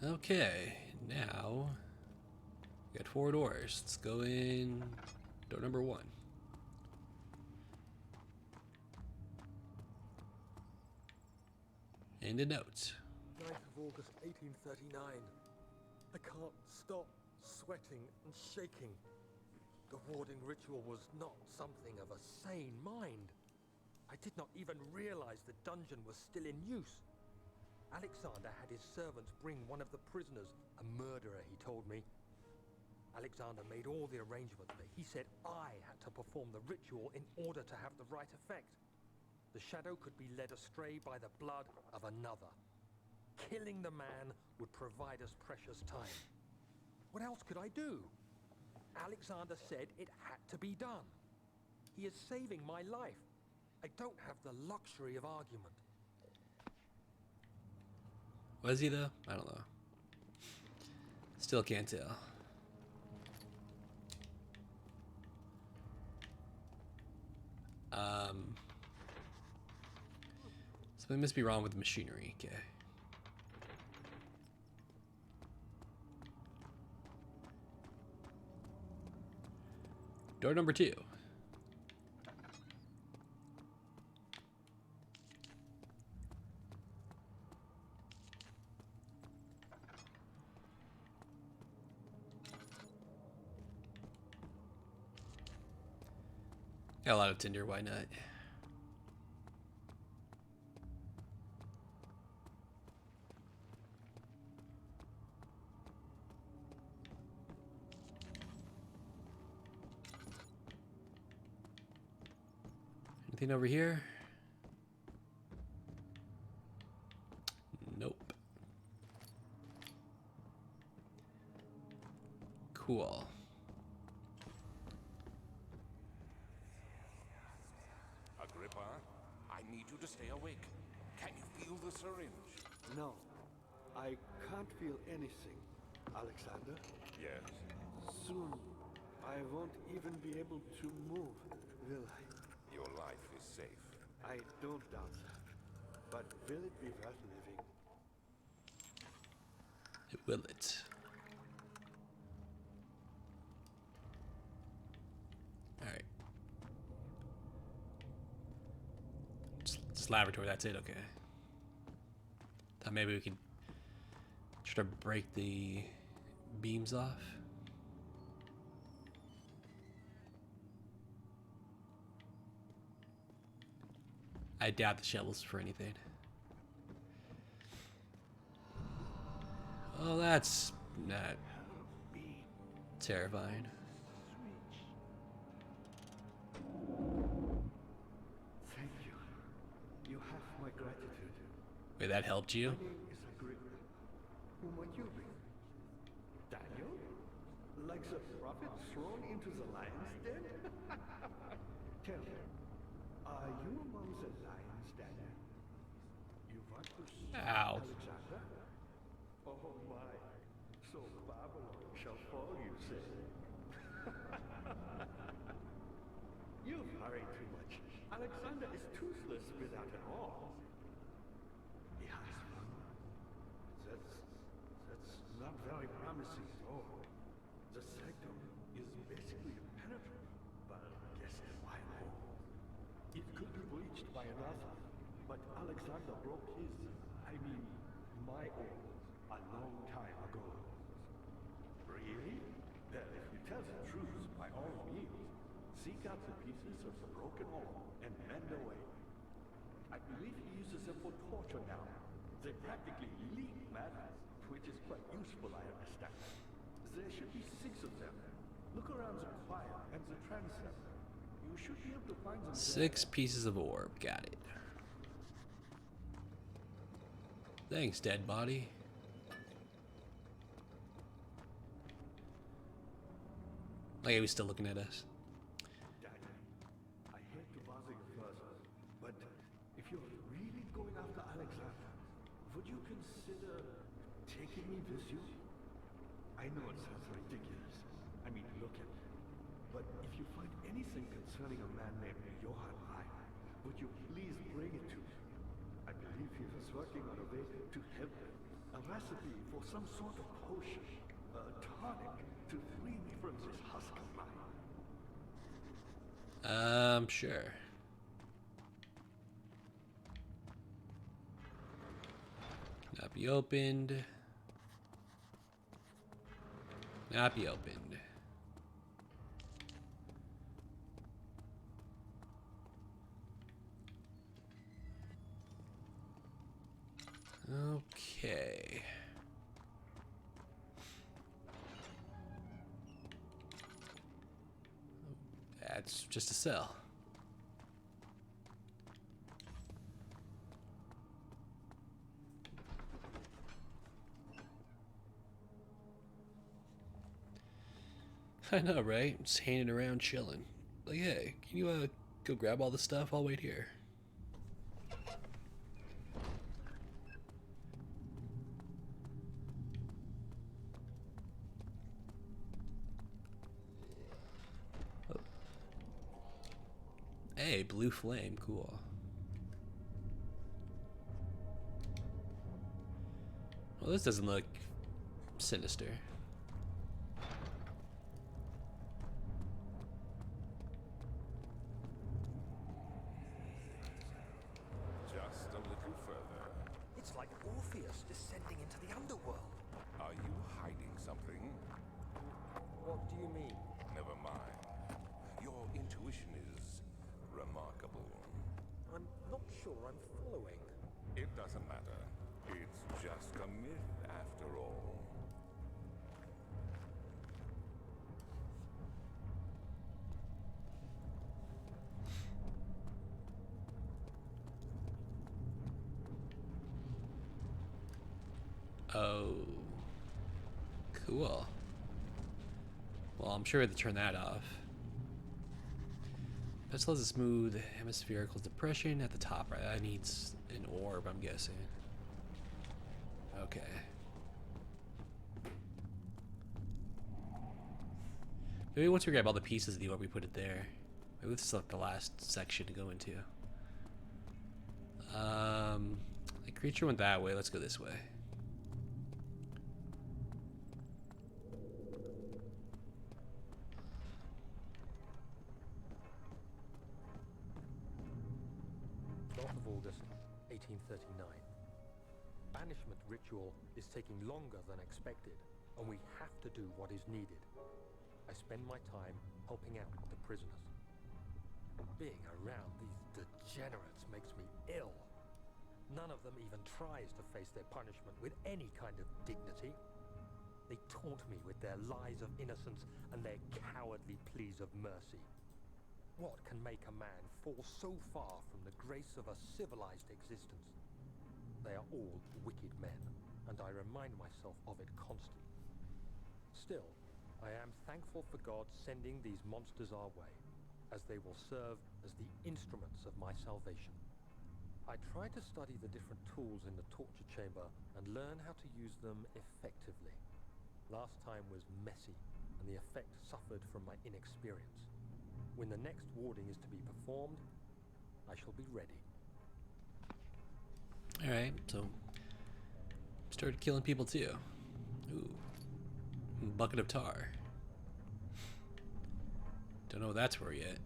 Okay, now we got 4 doors. Let's go in door number 1. And a note. 9th of August 1839. I can't stop sweating and shaking. The warding ritual was not something of a sane mind. I did not even realize the dungeon was still in use. Alexander had his servants bring one of the prisoners, a murderer, he told me. Alexander made all the arrangements, but he said I had to perform the ritual in order to have the right effect. The shadow could be led astray by the blood of another. Killing the man would provide us precious time. What else could I do? Alexander said it had to be done. He is saving my life. I don't have the luxury of argument. Was he though? I don't know. Still can't tell. Something must be wrong with the machinery. Okay. Door number 2. Got a lot of tinder, why not? Anything over here? Nope. Cool. Agrippa, I need you to stay awake. Can you feel the syringe? No, I can't feel anything, Alexander. Yes. Soon, I won't even be able to move, will I? Your life is safe. I don't doubt that. But will it be worth living? Will it? Alright. Just laboratory, that's it, okay. Thought maybe we could try to break the beams off. I doubt the shovels for anything. Oh, that's not terrifying. Thank you. You have my gratitude. Wait, that helped you? My name is Agrippa. Who might you be? Daniel? Like the prophet thrown into the lion's den? Tell me, are you among the lions, Daniel? You want to see Ow. Alexander? Oh my, so Babylon shall fall, you say? You hurry too much. Alexander is toothless without an arm. He has one. That's not very promising at all. The sectum is basically impenetrable, but guess why more? It could be breached by another, but Alexander broke his, my arm, a long time ago. Really? Well, if you tell the truth, by all means, seek out the pieces of the broken arm and mend away. I believe he uses them for torture now. They practically leak matter, which is quite useful, I understand. There should be 6 of them. Look around the choir and the transept. You should be able to find them 6 pieces of orb. Got it. Thanks, dead body. Like he was still looking at us. Daniel, I hate to bother you further, but if you're really going after Alexander, would you consider taking me with you? I know it sounds ridiculous. Look at me. But if you find anything concerning a man named Johann Reich, would you please bring it to me? I believe he was working on a way to help a recipe for some sort of potion, a tonic to free me from this husk of mine. Sure. Not be opened. Not be opened. Okay. That's just a cell. I know, right? Just hanging around chilling. Like, hey, can you go grab all the stuff? I'll wait here. Oh. Hey, blue flame, cool. Well, this doesn't look sinister. Just a little further. It's like Orpheus descending into the underworld. Are you hiding something? What do you mean? Never mind. Your intuition is remarkable. I'm not sure I'm following. It doesn't matter. It's just a myth after all. Oh. Cool. Well, I'm sure we have to turn that off. Pestle has a smooth hemispherical depression at the top, right? That needs an orb, I'm guessing. Okay. Maybe once we grab all the pieces of the orb, we put it there. Maybe this is like the last section to go into. The creature went that way. Let's go this way. Of August, 1839. Banishment ritual is taking longer than expected, and we have to do what is needed. I spend my time helping out the prisoners. Being around these degenerates makes me ill. None of them even tries to face their punishment with any kind of dignity. They taunt me with their lies of innocence and their cowardly pleas of mercy. What can make a man fall so far from the grace of a civilized existence? They are all wicked men, and I remind myself of it constantly. Still, I am thankful for God sending these monsters our way, as they will serve as the instruments of my salvation. I try to study the different tools in the torture chamber and learn how to use them effectively. Last time was messy, and the effect suffered from my inexperience. When the next warding is to be performed, I shall be ready. Alright, so started killing people too. Ooh. Bucket of tar. Don't know what that's for yet.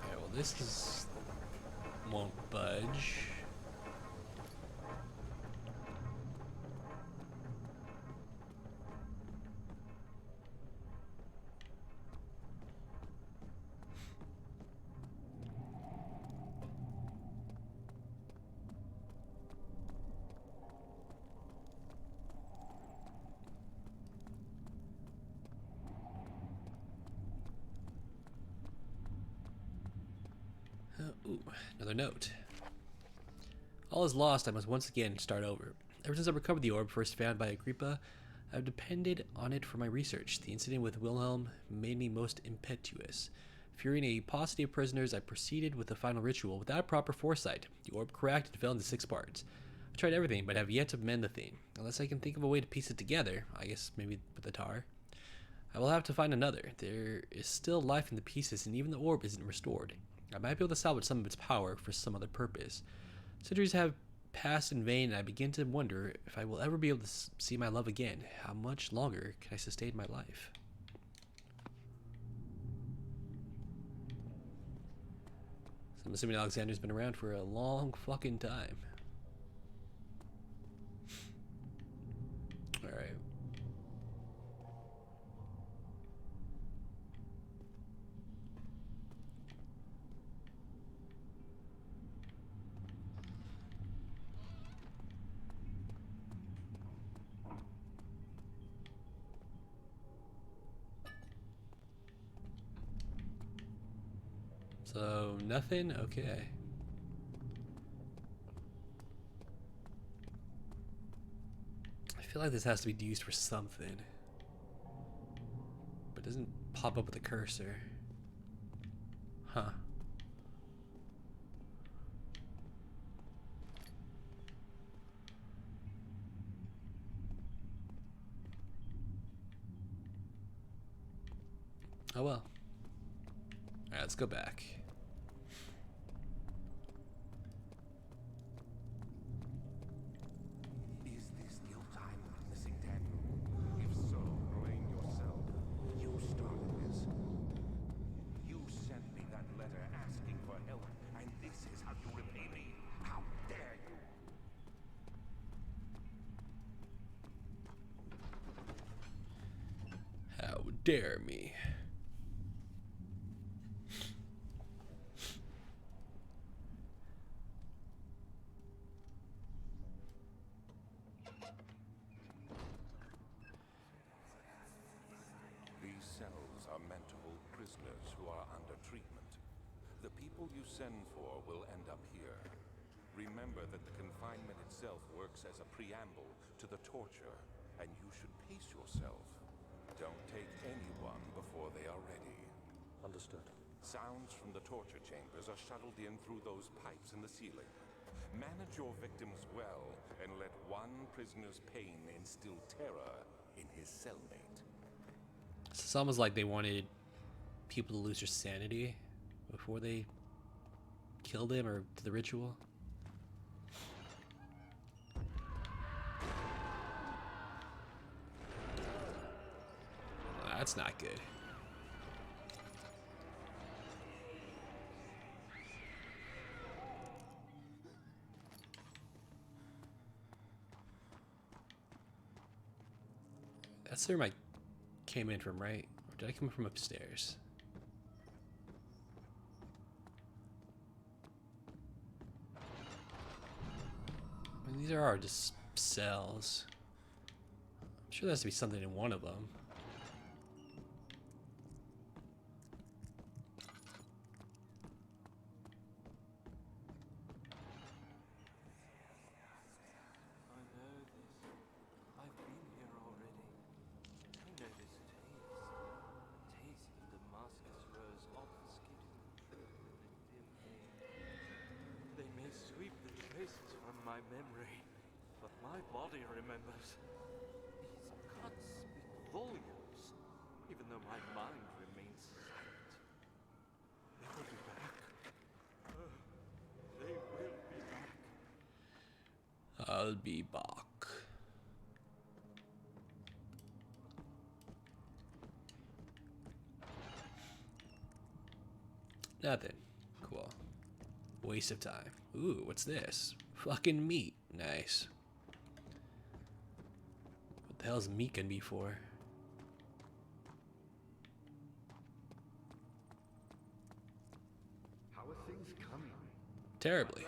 Okay, well this won't budge. Ooh, another note. All is lost. I must once again start over. Ever since I recovered the orb first found by Agrippa, I've depended on it for my research. The incident with Wilhelm made me most impetuous. Fearing a paucity of prisoners, I proceeded with the final ritual without proper foresight. The orb cracked and fell into 6 parts. I've tried everything, but have yet to mend the thing. Unless I can think of a way to piece it together, I guess maybe with the tar. I will have to find another. There is still life in the pieces, and even the orb isn't restored. I might be able to salvage some of its power for some other purpose. Centuries have passed in vain, and I begin to wonder if I will ever be able to see my love again. How much longer can I sustain my life? So I'm assuming Alexander's been around for a long fucking time. Alright. So, nothing? Okay. I feel like this has to be used for something. But it doesn't pop up with a cursor. Huh. Oh well. Alright, let's go back. Is this your time witnessing Daniel? If so, blame yourself. You started this. You sent me that letter asking for help, and this is how you repay me? How dare you? How dare me? These cells are meant to hold prisoners who are under treatment. The people you send for will end up here. Remember that the confinement itself works as a preamble to the torture, and you should pace yourself. Don't take anyone before they are ready. Understood. Sounds from the torture chambers are shuttled in through those pipes in the ceiling. Manage your victims well, and let one prisoner's pain instill terror in his cellmate. It's almost like they wanted people to lose their sanity before they killed him or did the ritual. That's not good. That's the room I came in from, right? Or did I come from upstairs? I mean, these are just cells. I'm sure there has to be something in one of them. I know this. I've been here already. I know this taste. Taste of Damascus rose obfuscated in the dim air. They may sweep the traces from my memory, but my body remembers. These cuts speak volumes, even though my mind remains silent. They will be back. They will be back. I'll be back. Nothing. Cool. Waste of time. Ooh, what's this? Fucking meat. Nice. What the hell's meat gonna be for? How are things coming? Terribly.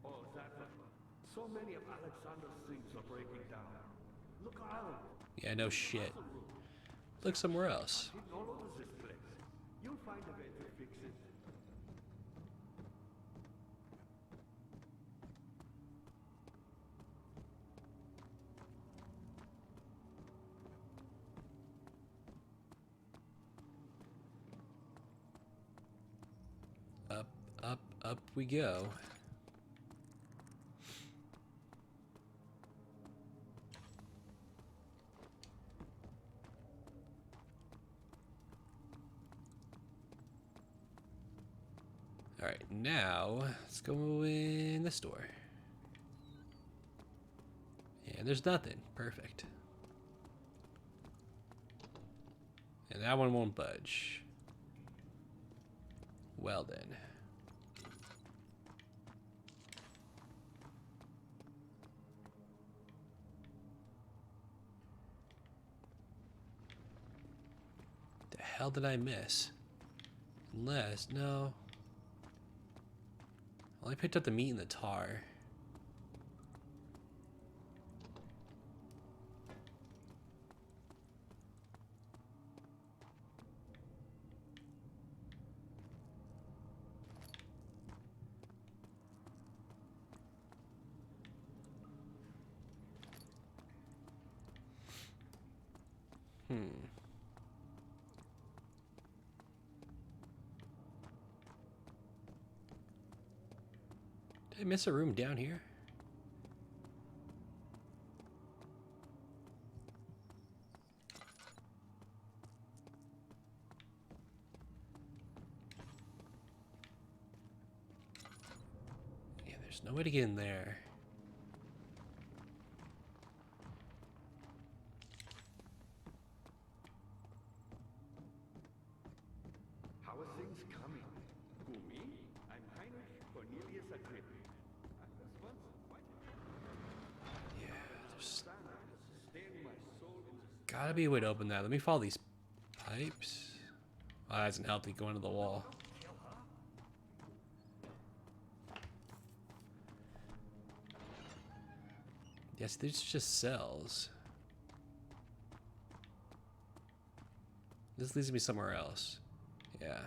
Oh, that so many of Alexander's things are breaking down. Look around. Yeah, no shit. Look somewhere else. It's all over this place. You'll find a way to fix it. Up, up, up we go. Alright, now let's go in this door. And there's nothing. Perfect. And that one won't budge. Well then. The hell did I miss? Unless, no. I only picked up the meat and the tar. Did I miss a room down here? Yeah, there's no way to get in there. How are things coming? Who, me? I'm Heinrich Cornelius Agrippa. I was once quite Yeah, there's a fan to sustain my soul in the gotta be a way to open that. Let me follow these pipes. Oh, that doesn't help me go into the wall. Yes, these are just cells. This leads me somewhere else. Yeah.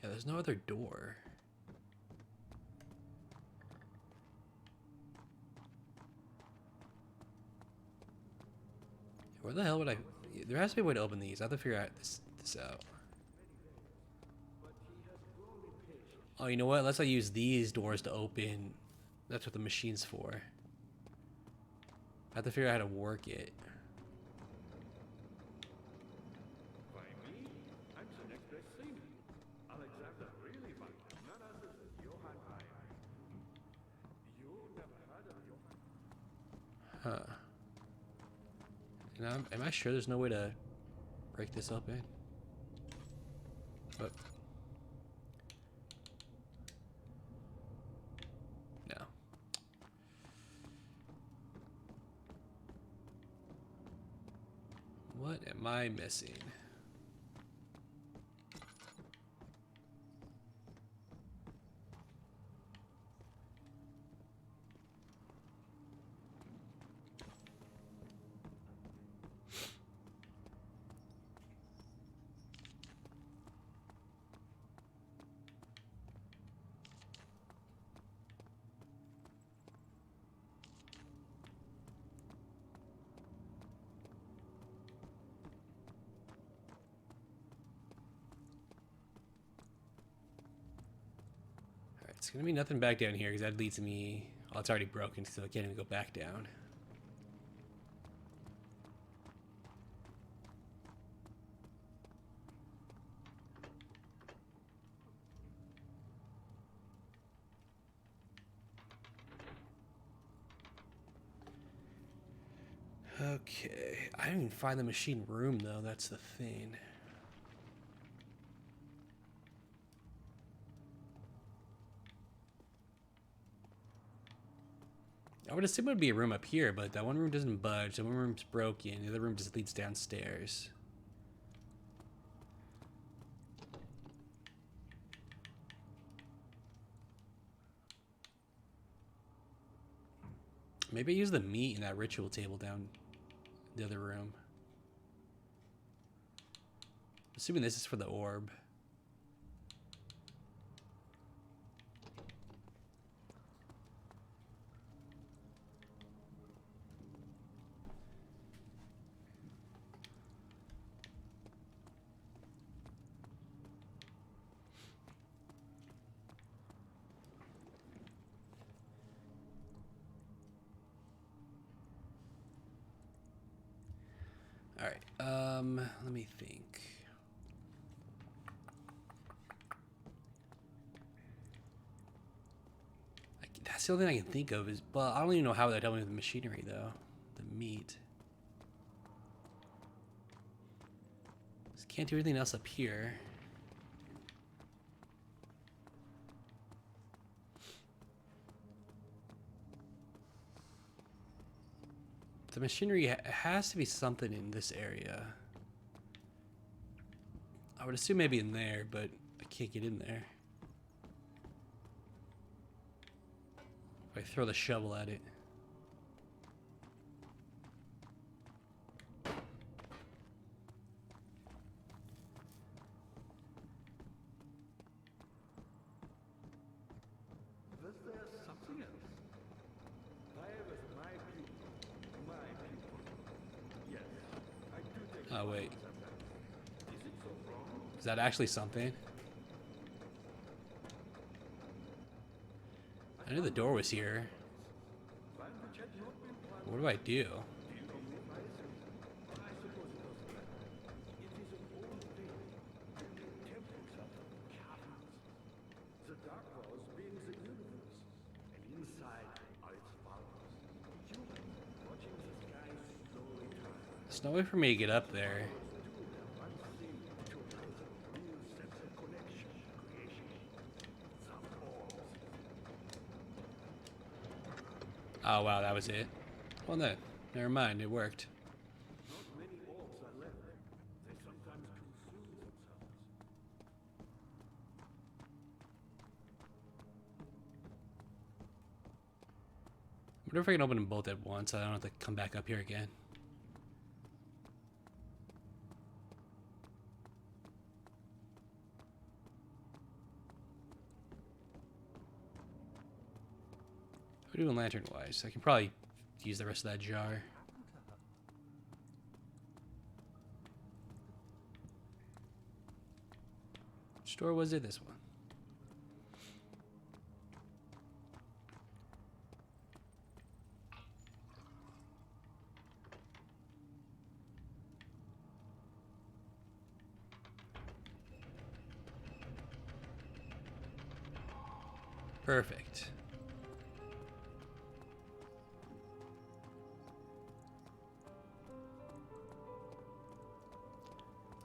Yeah, there's no other door. Where the hell would I... There has to be a way to open these. I have to figure out this out. Oh, you know what? Let's not use these doors to open. That's what the machine's for. I have to figure out how to work it. By me? I'm the next best thing. Alexander really might, none other than Johann Meyer. You never heard of Johann? Huh. And am I sure there's no way to break this open? But no. What am I missing? It's gonna be nothing back down here because that leads me. Oh, it's already broken, so I can't even go back down. Okay, I didn't even find the machine room though. That's the thing. I would assume it would be a room up here, but that one room doesn't budge. The one room's broken. The other room just leads downstairs. Maybe I use the meat in that ritual table down the other room. Assuming this is for the orb. Alright, let me think. That's the only thing I can think of is, well, I don't even know how they're dealing with the machinery though. The meat. Just can't do anything else up here. The machinery has to be something in this area. I would assume maybe in there, but I can't get in there. If I throw the shovel at it. Was there something else? I was my people. My people. Yes, I do take Oh wait, sometimes. Is it so wrong? is that actually something? I knew the door was here. One which had not been planned. What do I do? Do you know me by it? I suppose it doesn't matter. It is an old thing. Temples are caverns. The dark walls being the universe, and inside are its followers. Humans watching the sky slowly turn. There's no way for me to get up there. Do their one thing to another. Real sense of connection, creation. Some orbs. Oh wow, that was it. Well no, never mind, it worked. Not many orbs are left. They sometimes consume themselves. I wonder if I can open them both at once. I don't have to come back up here again. What are we doing lantern wise? I can probably use the rest of that jar. Which door was it? This one. Perfect.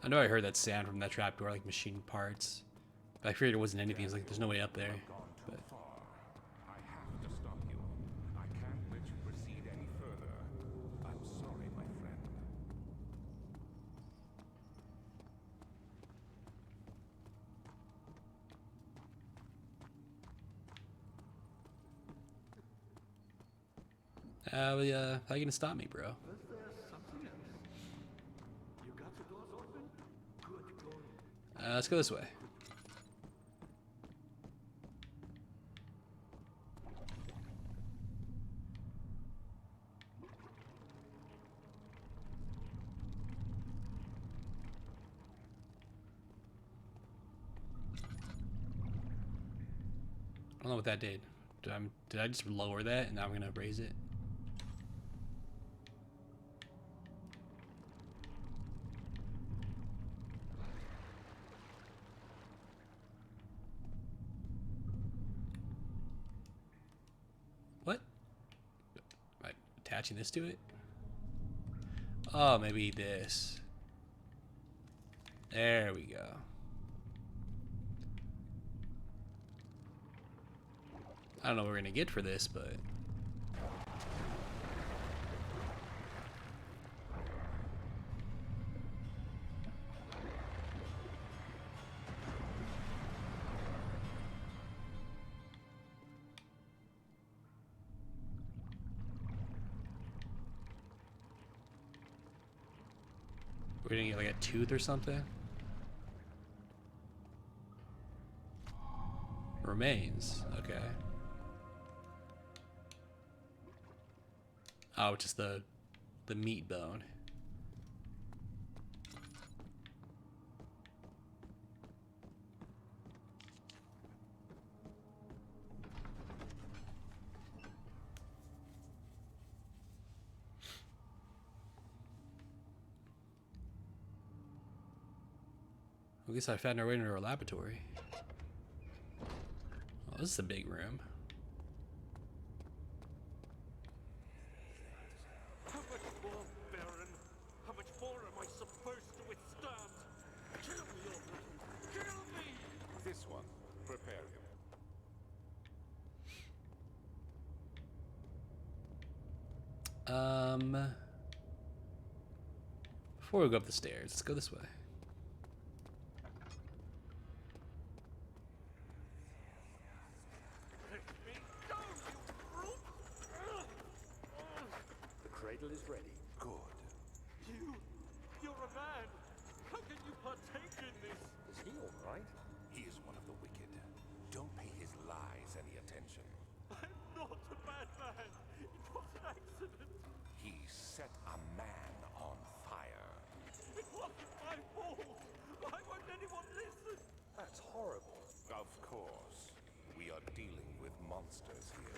I know I heard that sound from that trapdoor, like machine parts. But I figured it wasn't anything. It's like there's no way up there. Gone too But far. I have to stop you. I can't let you proceed any further. I'm sorry, my friend. how you gonna stop me, bro? Was there something else? You got the doors open? Good going. Let's go this way. I don't know what that did. Did I just lower that and now I'm gonna raise it? What? Am I attaching this to it? Oh, maybe this. There we go. I don't know what we're gonna get for this, but we're gonna get like a tooth or something. Remains. Okay. Oh, just the meat bone. At least I found our way into our laboratory. Oh, this is a big room. How much more, Baron? How much more am I supposed to withstand? Kill me already! Kill me! This one, prepare him. Before we go up the stairs, let's go this way. Let me go, you brute! The cradle is ready. Good. You're a man! How can you partake in this? Is he all right? He is one of the wicked. Don't pay his lies any attention. I'm not a bad man! It was an accident! He set a man on fire. It wasn't my fault! Why won't anyone listen? That's horrible. Of course. We are dealing with monsters here.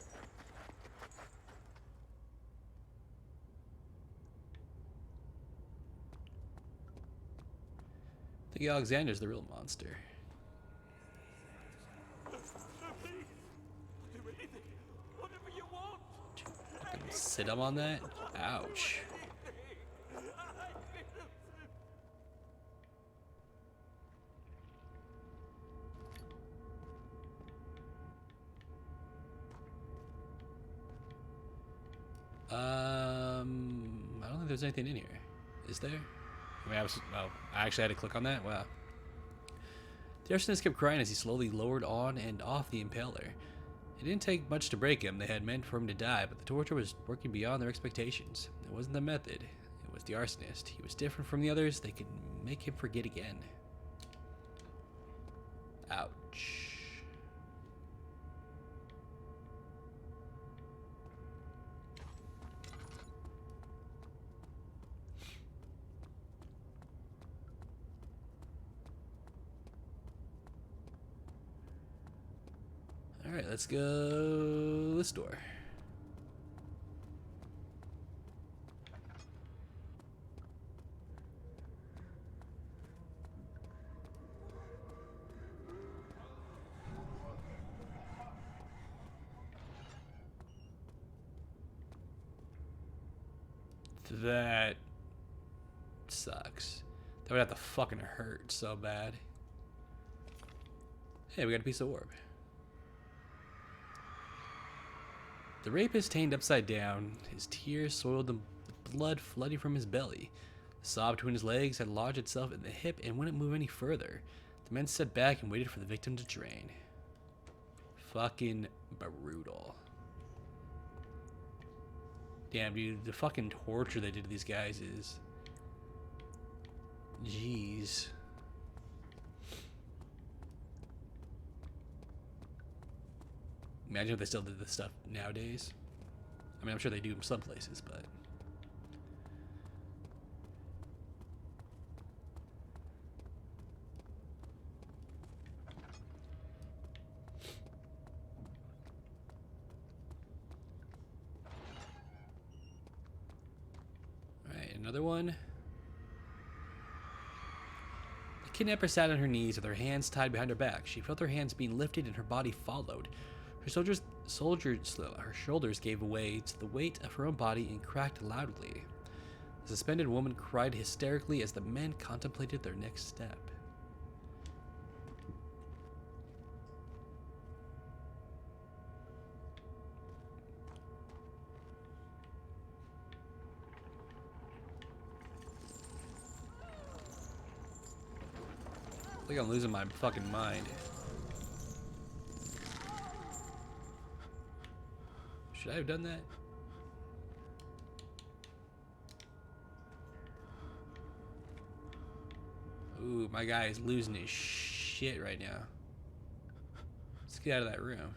I think Alexander's the real monster. Please! I'll do anything! Whatever you want! Fucking sit him on that? Ouch. I don't think there's anything in here. Is there? I mean, I actually had to click on that? Wow. The arsonist kept crying as he slowly lowered on and off the impaler. It didn't take much to break him. They had meant for him to die, but the torture was working beyond their expectations. It wasn't the method. It was the arsonist. He was different from the others. They could make him forget again. Ouch. Alright, let's go this door. That sucks. That would have to fucking hurt so bad. Hey, we got a piece of orb. The rapist hanged upside down. His tears soiled the blood flooding from his belly. The saw between his legs had lodged itself in the hip and wouldn't move any further. The men stepped back and waited for the victim to drain. Fucking brutal. Damn, dude, the fucking torture they did to these guys is... Jeez. Imagine if they still did this stuff nowadays. I mean, I'm sure they do in some places, but... Alright, another one. The kidnapper sat on her knees with her hands tied behind her back. She felt her hands being lifted and her body followed. Her shoulders gave way to the weight of her own body and cracked loudly. The suspended woman cried hysterically as the men contemplated their next step. I think I'm losing my fucking mind. Should I have done that? Ooh, my guy is losing his shit right now. Let's get out of that room.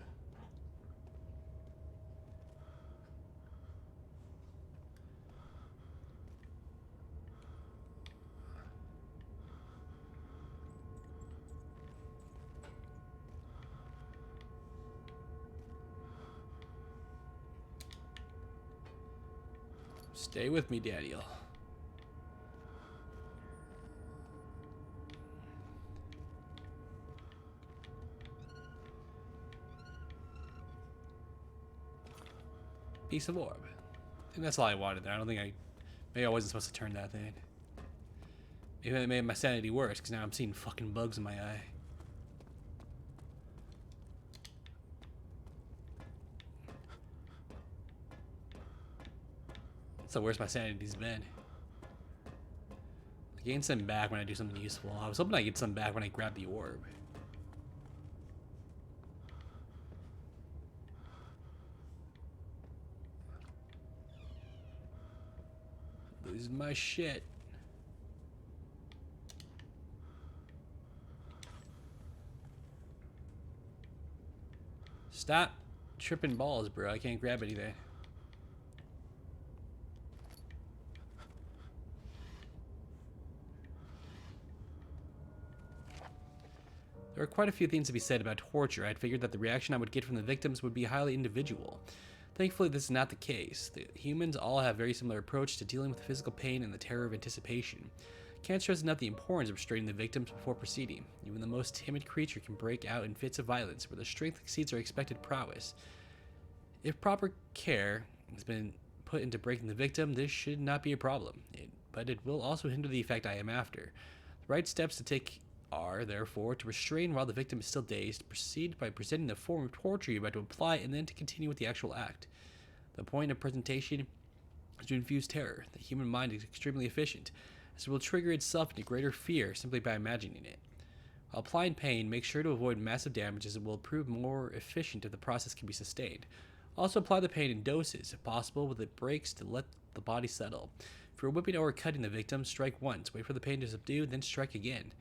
Stay with me, Daniel. Piece of orb. I think that's all I wanted there. I don't think I... Maybe I wasn't supposed to turn that thing. Maybe it made my sanity worse, because now I'm seeing fucking bugs in my eye. That's the worst my sanity's been. I gain some back when I do something useful. I was hoping I get some back when I grab the orb. Losing my shit. Stop tripping balls, bro. I can't grab anything. There are quite a few things to be said about torture. I had figured that the reaction I would get from the victims would be highly individual. Thankfully, this is not the case. The humans all have a very similar approach to dealing with physical pain and the terror of anticipation. Can't stress enough the importance of restraining the victims before proceeding. Even the most timid creature can break out in fits of violence where their strength exceeds their expected prowess. If proper care has been put into breaking the victim, this should not be a problem. But it will also hinder the effect I am after. The right steps to take are, therefore, to restrain while the victim is still dazed, proceed by presenting the form of torture you're about to apply, and then to continue with the actual act. The point of presentation is to infuse terror. The human mind is extremely efficient, as it will trigger itself into greater fear simply by imagining it. While applying pain, make sure to avoid massive damage, as it will prove more efficient if the process can be sustained. Also apply the pain in doses, if possible, with it breaks to let the body settle. If you're whipping or cutting the victim, strike once, wait for the pain to subdue, then strike again.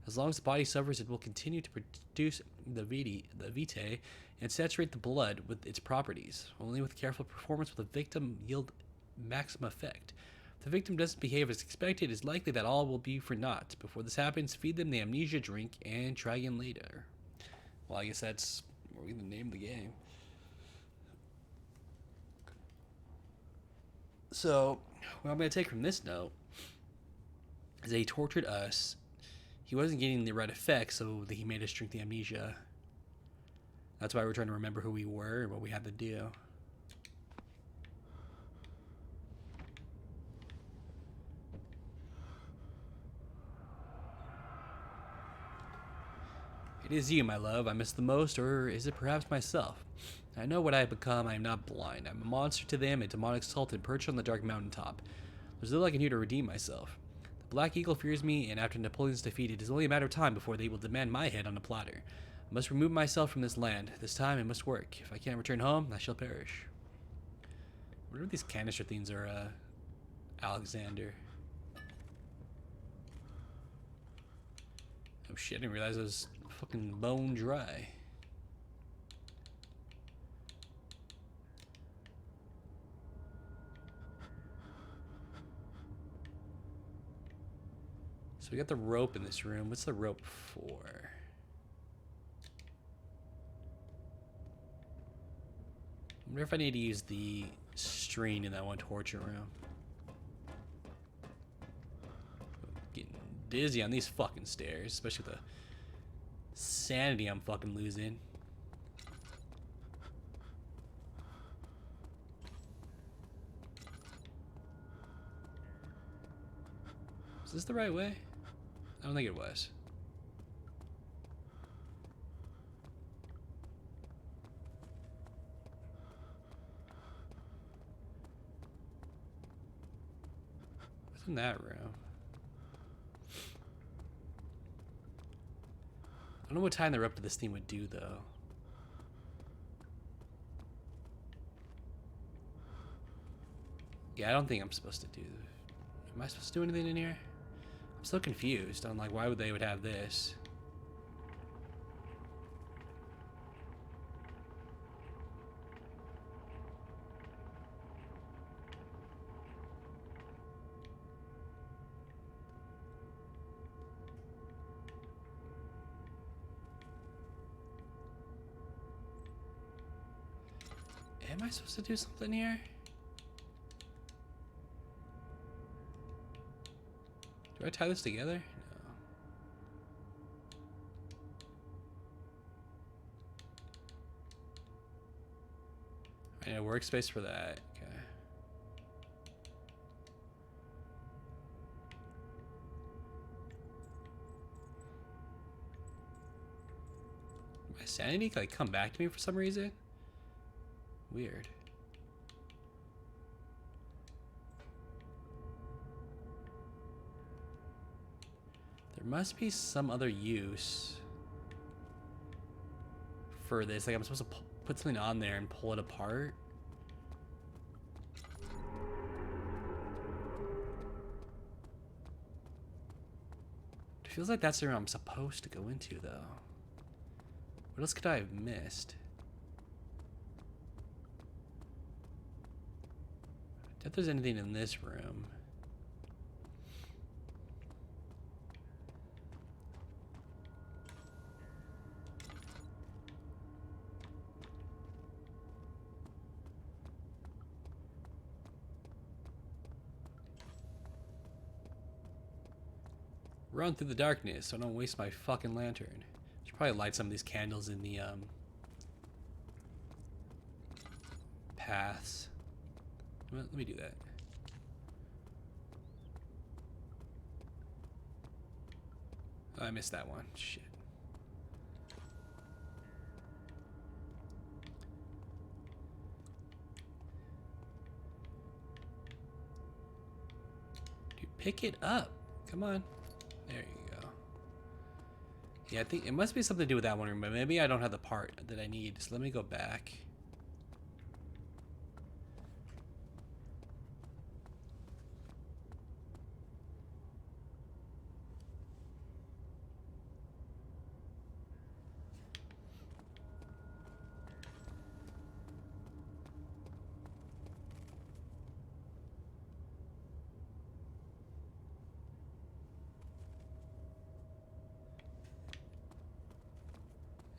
As long as the body suffers, it will continue to produce the vitae and saturate the blood with its properties. Only with careful performance will the victim yield maximum effect. If the victim doesn't behave as expected, it is likely that all will be for naught. Before this happens, feed them the amnesia drink and try again later. Well, I guess that's the name of the game. So, what I'm going to take from this note is that he tortured us. He wasn't getting the right effect, so he made us drink the amnesia. That's why we're trying to remember who we were and what we had to do. It is you, my love, I miss the most, or is it perhaps myself? I know what I have become. I am not blind. I'm a monster to them, a demonic sultan perched on the dark mountaintop. There's little I can do to redeem myself. The Black Eagle fears me, and after Napoleon's defeat, it is only a matter of time before they will demand my head on a platter. I must remove myself from this land. This time it must work. If I can't return home, I shall perish. What are these canister things are, Alexander? Oh shit, I didn't realize I was fucking bone dry. So we got the rope in this room. What's the rope for? I wonder if I need to use the string in that one torture room. Getting dizzy on these fucking stairs, especially with the sanity I'm fucking losing. Is this the right way? I don't think it was. What's in that room? I don't know what tying the rope to this thing would do, though. Yeah, I don't think I'm supposed to do. Am I supposed to do anything in here? I'm so confused on like why would they would have this. Am I supposed to do something here? Do I tie this together? No. I need a workspace for that. Okay. My sanity like come back to me for some reason. Weird. There must be some other use for this. Like I'm supposed to put something on there and pull it apart. It feels like that's the room I'm supposed to go into, though. What else could I have missed? I doubt there's anything in this room. Run through the darkness so I don't waste my fucking lantern. Should probably light some of these candles in the paths. Well, let me do that. Oh, I missed that one. Shit. Dude, pick it up. Come on. There you go. Yeah, I think it must be something to do with that one room, but maybe I don't have the part that I need. So let me go back.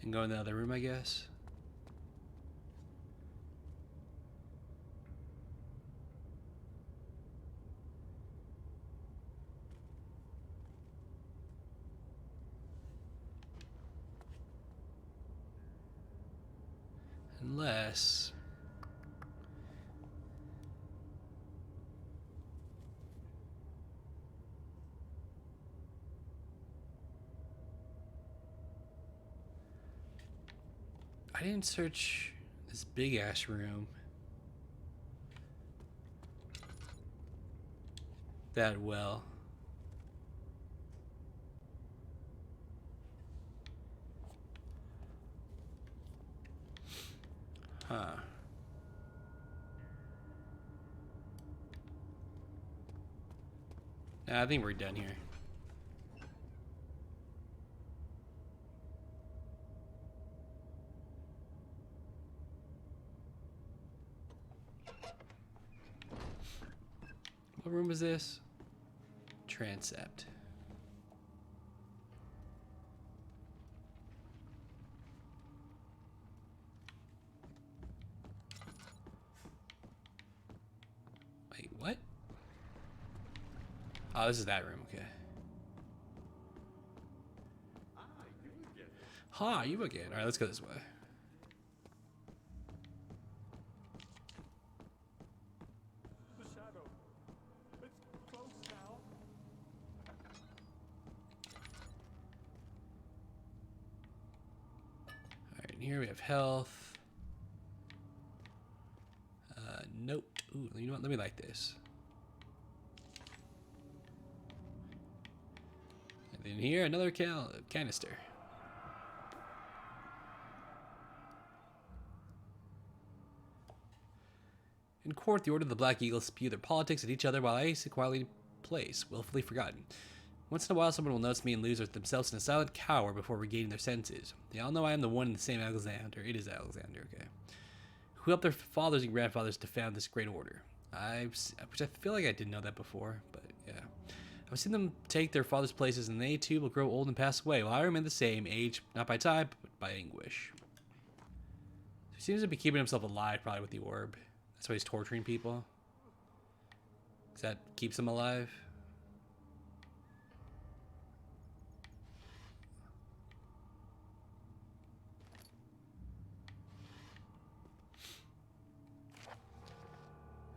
And go in the other room, I guess. Unless... I didn't search this big ass room that well. Huh. Nah, I think we're done here. What room is this? Transept. Wait, what? Oh, this is that room, okay. Ha, you again. Alright, let's go this way. The shadow. It's close now. Alright, and here we have health. Note. Ooh, you know what? Let me light this. And then here, another canister. In court, the Order of the Black Eagle spew their politics at each other while I sit quietly in place, willfully forgotten. Once in a while, someone will notice me and lose themselves in a silent cower before regaining their senses. They all know I am the one and the same Alexander. It is Alexander, okay. Who helped their fathers and grandfathers to found this great order. Which I feel like I did know that before, but yeah. I've seen them take their father's places, and they too will grow old and pass away, while I remain the same, age not by time, but by anguish. He seems to be keeping himself alive, probably with the orb. That's why he's torturing people. 'Cause that keeps him alive.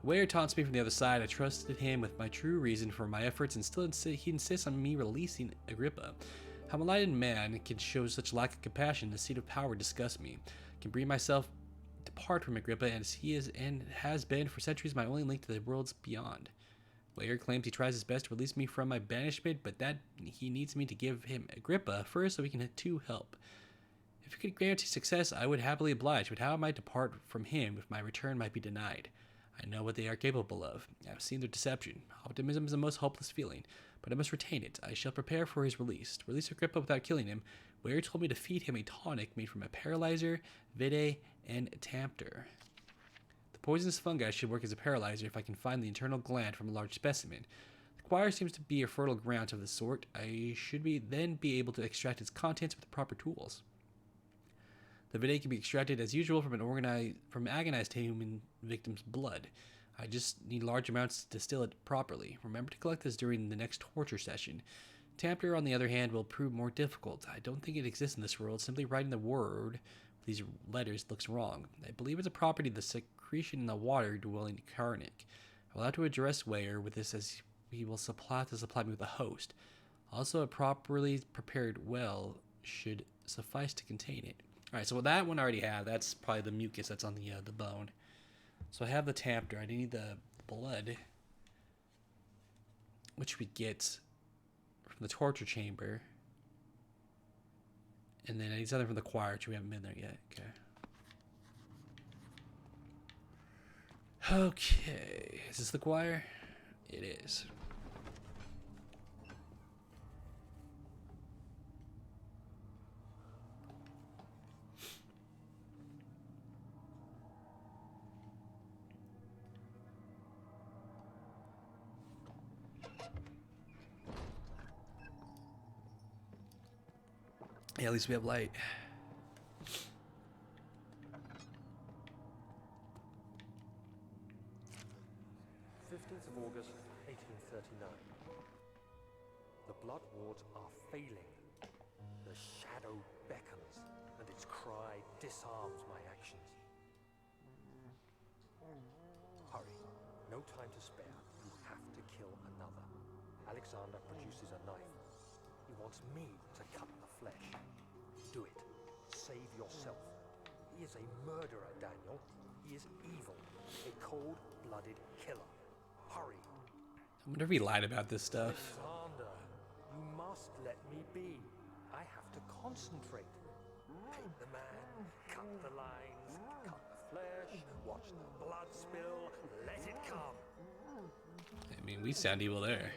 Ware taunts me from the other side. I trusted him with my true reason for my efforts, and still he insists on me releasing Agrippa. How a enlightened man can show such lack of compassion in a seat of power disgusts me. I can bring myself depart from Agrippa, as he is and has been for centuries my only link to the worlds beyond. Ware claims he tries his best to release me from my banishment, but that he needs me to give him Agrippa first so we can too help. If you could guarantee success, I would happily oblige, but how am I to depart from him if my return might be denied? I know what they are capable of. I have seen their deception. Optimism is the most hopeless feeling, but I must retain it. I shall prepare for his release. To release Agrippa without killing him, Ware told me to feed him a tonic made from a paralyzer, vitae, and tempter. The poisonous fungi should work as a paralyzer if I can find the internal gland from a large specimen. The choir seems to be a fertile ground of the sort. I should then be able to extract its contents with the proper tools. The vitae can be extracted as usual from agonized human victim's blood. I just need large amounts to distill it properly. Remember to collect this during the next torture session. Tempter, on the other hand, will prove more difficult. I don't think it exists in this world. Simply writing the word with these letters looks wrong. I believe it's a property of the secretion in the water-dwelling Karnak. I will have to address Ware with this, as he will supply me with a host. Also, a properly prepared well should suffice to contain it. Alright, so that one I already have. That's probably the mucus that's on the bone. So I have the tempter. I need the blood, which we get from the torture chamber. And then I need something from the choir, which we haven't been there yet. Okay. Okay. Is this the choir? It is. Yeah, at least we have light. 15th of August, 1839. The blood wards are failing. The shadow beckons, and its cry disarms my actions. Hurry. No time to spare. You have to kill another. Alexander produces a knife. He wants me to cut the flesh. Do it. Save yourself. He is a murderer, Daniel. He is evil. A cold-blooded killer. Hurry. I wonder if he lied about this stuff. Alexander, you must let me be. I have to concentrate. Paint the man, cut the lines, cut the flesh, watch the blood spill, let it come. I mean, we sound evil there.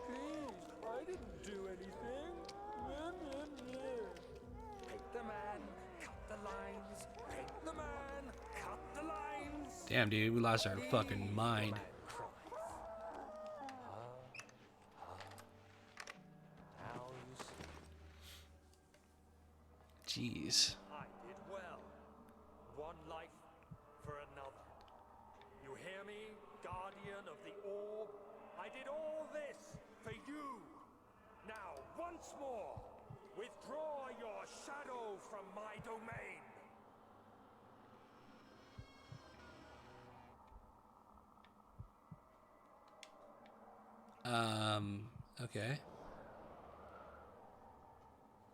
Please, I didn't do anything. Paint the man, cut the lines, paint the man, cut the lines. Damn, dude, we lost our fucking mind. Man cries. Now you see. Jeez. I did well. One life for another. You hear me, guardian of the orb? I did all this for you. Now, once more, withdraw your shadow from my domain. Okay.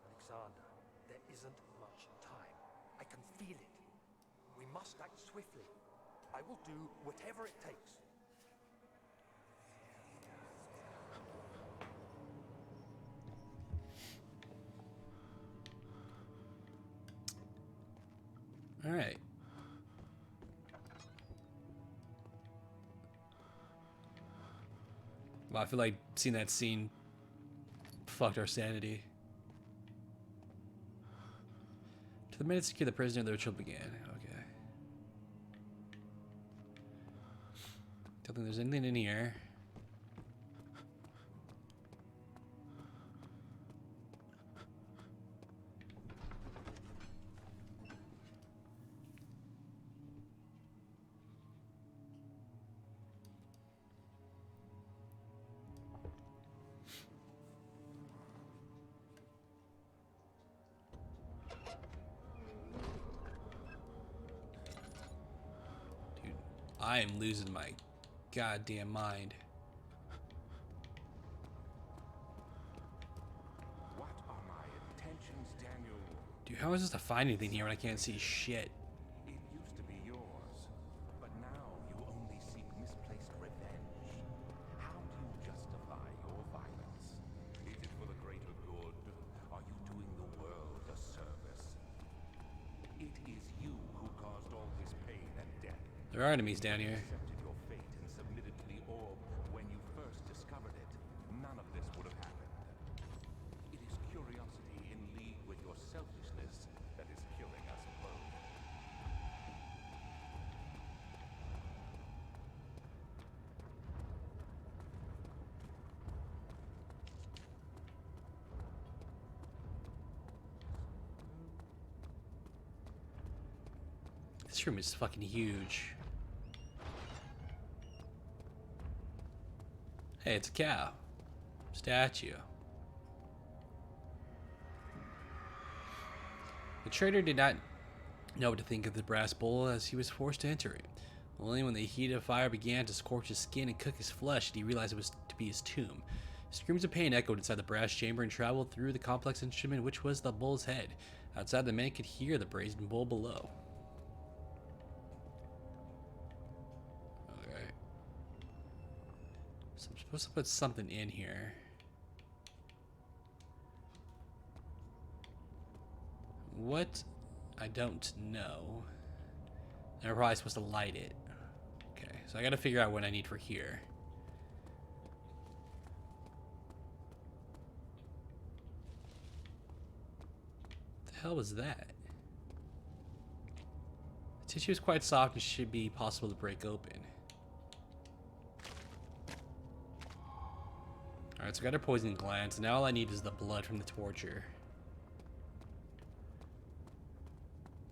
Alexander, there isn't much time. I can feel it. We must act swiftly. I will do whatever it takes. All right. Well, I feel like seeing that scene fucked our sanity. To the minute secure the prisoner, the ritual began. Okay. Don't think there's anything in here. I am losing my goddamn mind. What are my intentions, Daniel? Dude, how is this to find anything here when I can't see shit? It used to be yours, but now you only seek misplaced revenge. How do you justify your violence? Is it for the greater good? Are you doing the world a service? It is you who caused all this pain and death. There are enemies down here. Accepted your fate and submitted to the orb when you first discovered it. None of this would have happened. It is curiosity in league with your selfishness that is killing us both. This room is fucking huge. Hey, it's a cow. Statue. The trader did not know what to think of the brass bowl as he was forced to enter it. Only when the heat of fire began to scorch his skin and cook his flesh did he realize it was to be his tomb. Screams of pain echoed inside the brass chamber and traveled through the complex instrument which was the bull's head. Outside, the man could hear the brazen bull below. Okay. So I'm supposed to put something in here. What? I don't know. And I'm probably supposed to light it. Okay, so I gotta figure out what I need for here. What the hell was that? The tissue is quite soft and should be possible to break open. Alright, so I got a poison gland, so now all I need is the blood from the torture.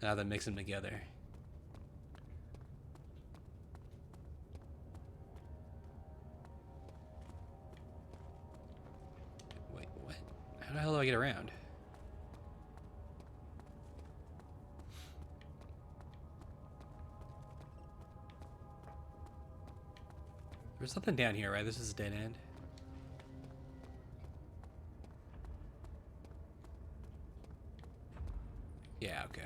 Now then mix them together. Wait, what? How the hell do I get around? There's something down here, right? This is a dead end. Yeah, okay.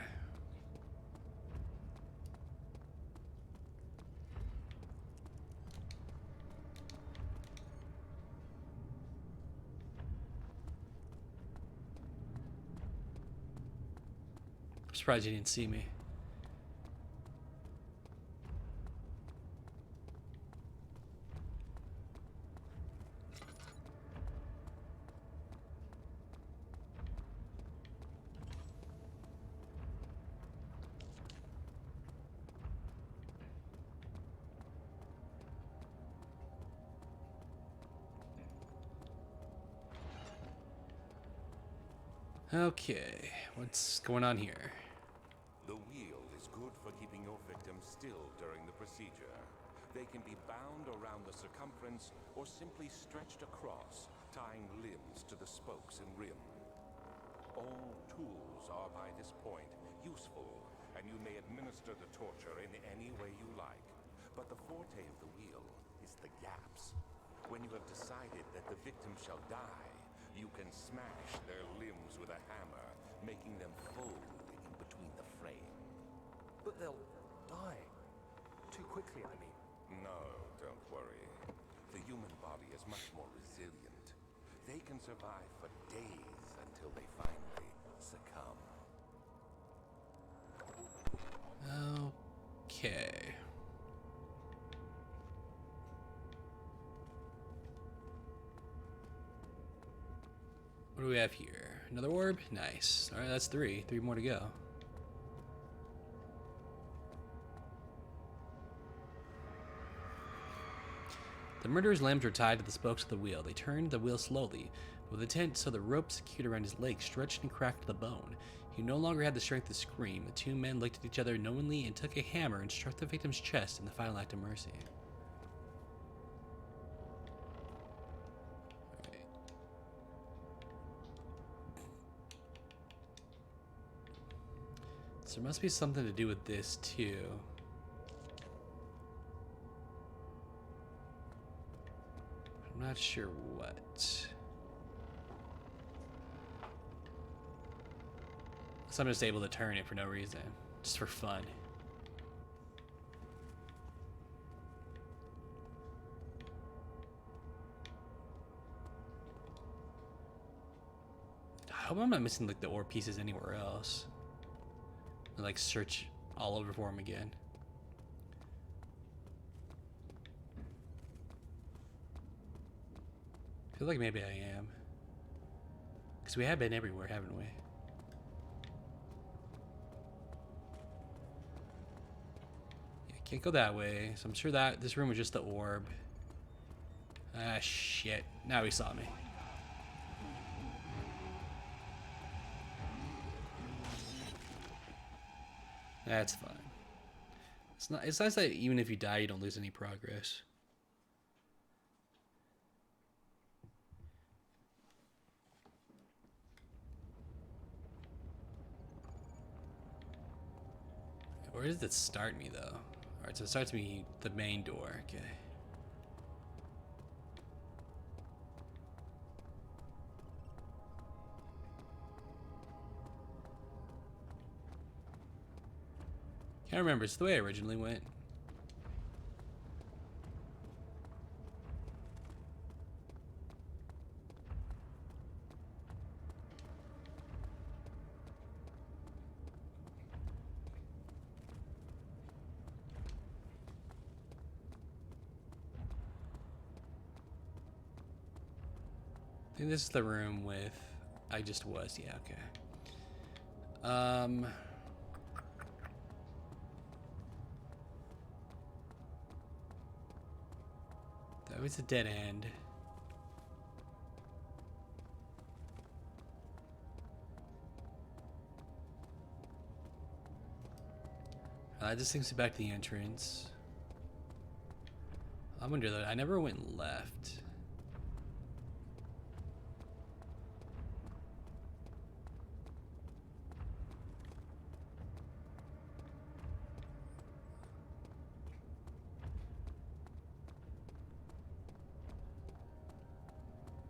I'm surprised you didn't see me. Okay, what's going on here? The wheel is good for keeping your victims still during the procedure. They can be bound around the circumference or simply stretched across, tying limbs to the spokes and rim. All tools are by this point useful, and you may administer the torture in any way you like. But the forte of the wheel is the gaps. When you have decided that the victim shall die, you can smash their limbs with a hammer, making them fold in between the frame. But they'll die. Too quickly, I mean. No, don't worry. The human body is much more resilient. They can survive for days until they finally succumb. Okay. What do we have here? Another orb? Nice. Alright, that's three. Three more to go. The murderer's limbs were tied to the spokes of the wheel. They turned the wheel slowly, with intent so the rope secured around his legs stretched and cracked to the bone. He no longer had the strength to scream. The two men looked at each other knowingly and took a hammer and struck the victim's chest in the final act of mercy. So there must be something to do with this too. Not sure what. So I'm just able to turn it for no reason. Just for fun. I hope I'm not missing like the ore pieces anywhere else. And, like search all over for them again. I feel like maybe I am. Because we have been everywhere, haven't we? Yeah, can't go that way. So I'm sure that this room was just the orb. Ah, shit. Now he saw me. That's fine. It's nice that even if you die, you don't lose any progress. Where does it start me though? Alright, so it starts me the main door, okay. Can't remember, it's the way I originally went. I think this is the room with I just was, yeah, okay. That was a dead end. This takes me back to the entrance. I wonder though, I never went left.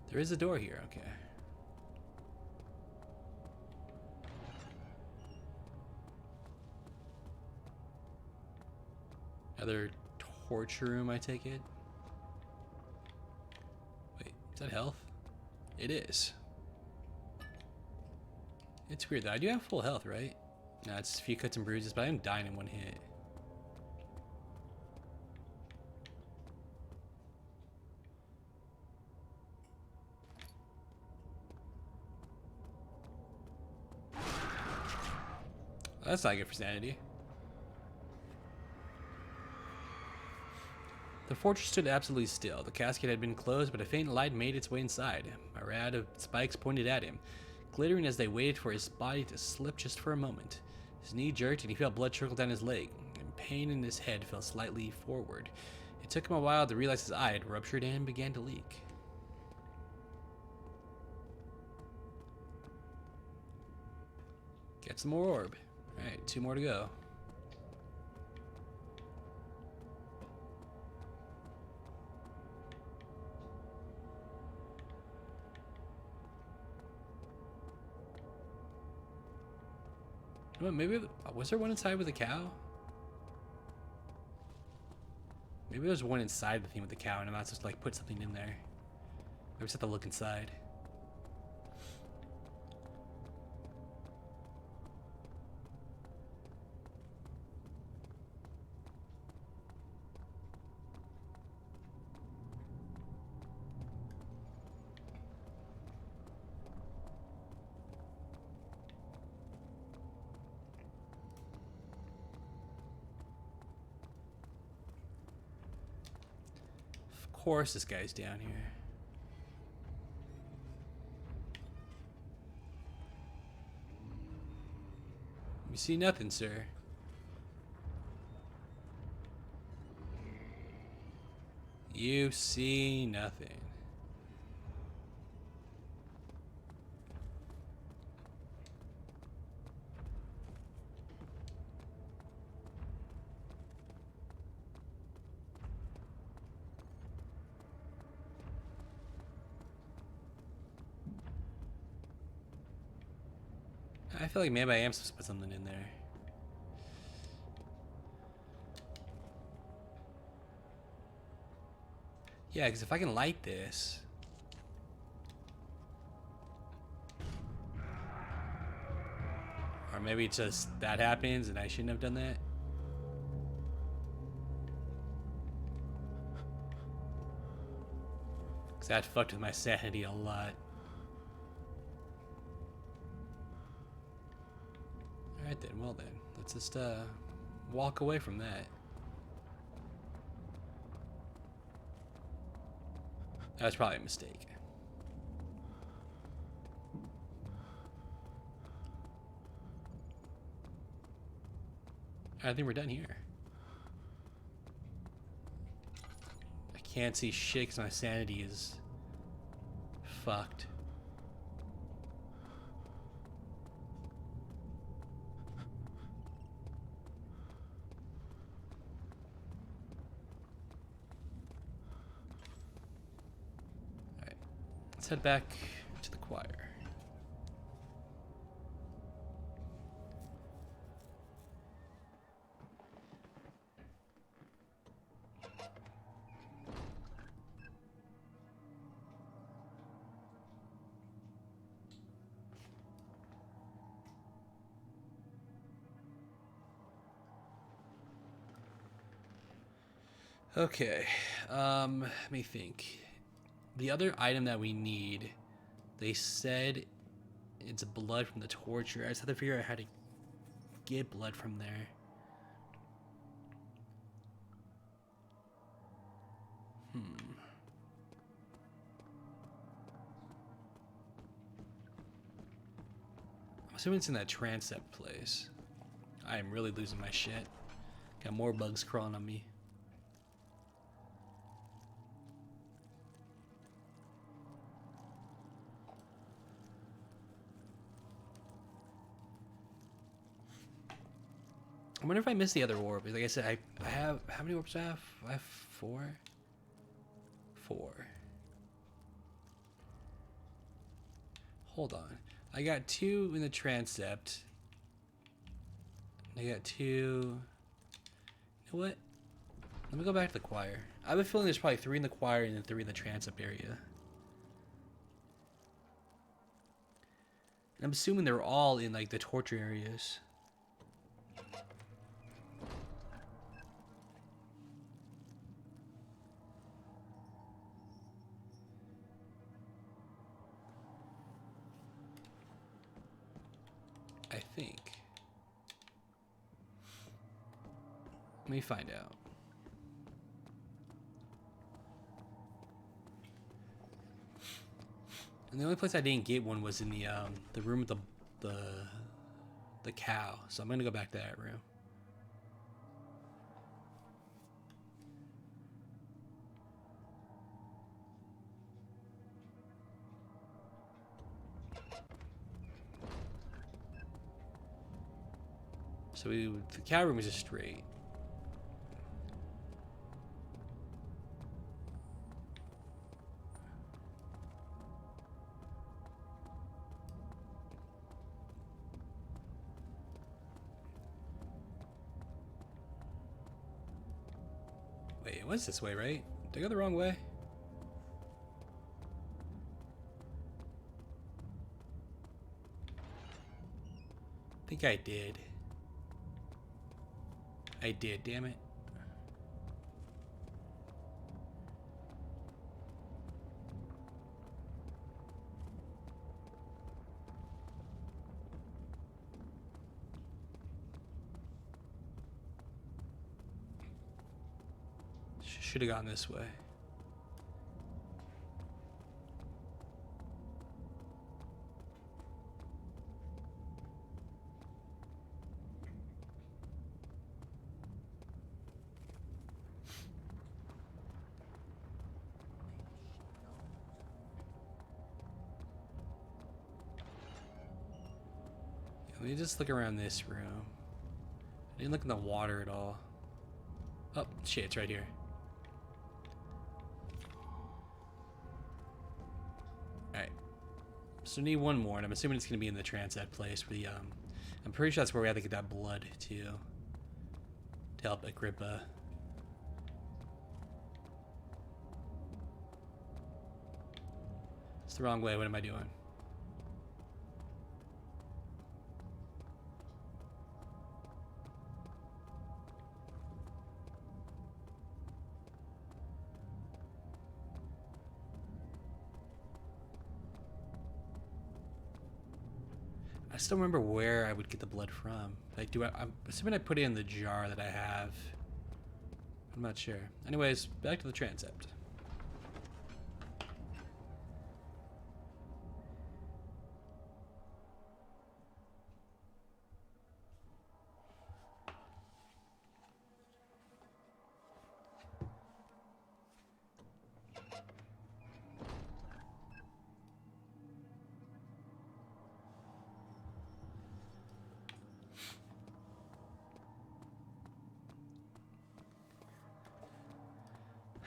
There is a door here, okay. Another torture room, I take it? Wait, is that health? It is. It's weird though, I do have full health, right? No, it's a few cuts and bruises, but I'm dying in one hit. That's not good for sanity. The fortress stood absolutely still. The casket had been closed, but a faint light made its way inside. A rad of spikes pointed at him, glittering as they waited for his body to slip just for a moment. His knee jerked and he felt blood trickle down his leg, and pain in his head fell slightly forward. It took him a while to realize his eye had ruptured and began to leak. Get some more orb. Alright, 2 more to go. Well, maybe was there one inside with a cow? Maybe there's one inside the thing with the cow, and I'm not supposed to like put something in there. Maybe I just have to look inside. Of course this guy's down here. You see nothing, sir. You see nothing. I feel like maybe I am supposed to put something in there. Yeah, because if I can light this... Or maybe it's just that happens and I shouldn't have done that. Because that fucked with my sanity a lot. Alright then, well then. Let's just walk away from that. That was probably a mistake. I think we're done here. I can't see shit 'cause my sanity is fucked. Alright, let's head back to the choir. Okay, let me think. The other item that we need, they said it's blood from the torture. I just have to figure out how to get blood from there. I'm assuming it's in that transept place. I am really losing my shit. Got more bugs crawling on me. I wonder if I missed the other orb. Like I said, I have... How many orbs do I have? I have 4? 4. Hold on. I got 2 in the transept. I got 2... You know what? Let me go back to the choir. I have a feeling there's probably 3 in the choir and then 3 in the transept area. And I'm assuming they're all in like the torture areas. I think. Let me find out. And the only place I didn't get one was in the room with the cow. So I'm gonna go back to that room. So the cow room is just straight. Wait, it was this way, right? Did I go the wrong way? I think I did. I did, damn it. Should have gone this way. Let me just look around this room. I didn't look in the water at all. Oh, shit, it's right here. So need one more, and I'm assuming it's gonna be in the transit place where the I'm pretty sure that's where we have to get that blood to help Agrippa. It's the wrong way. What am I doing? I still remember where I would get the blood from. Like, I'm assuming I put it in the jar that I have. I'm not sure. Anyways, back to the transept.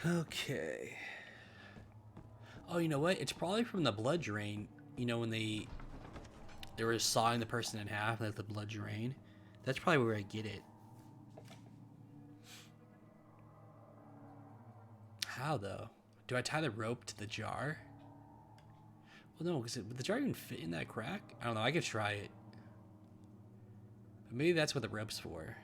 Okay. Oh, you know what? It's probably from the blood drain. You know, when they were sawing the person in half, and let the blood drain. That's probably where I get it. How though? Do I tie the rope to the jar? Well, no, because would the jar even fit in that crack? I don't know. I could try it. But maybe that's what the rope's for.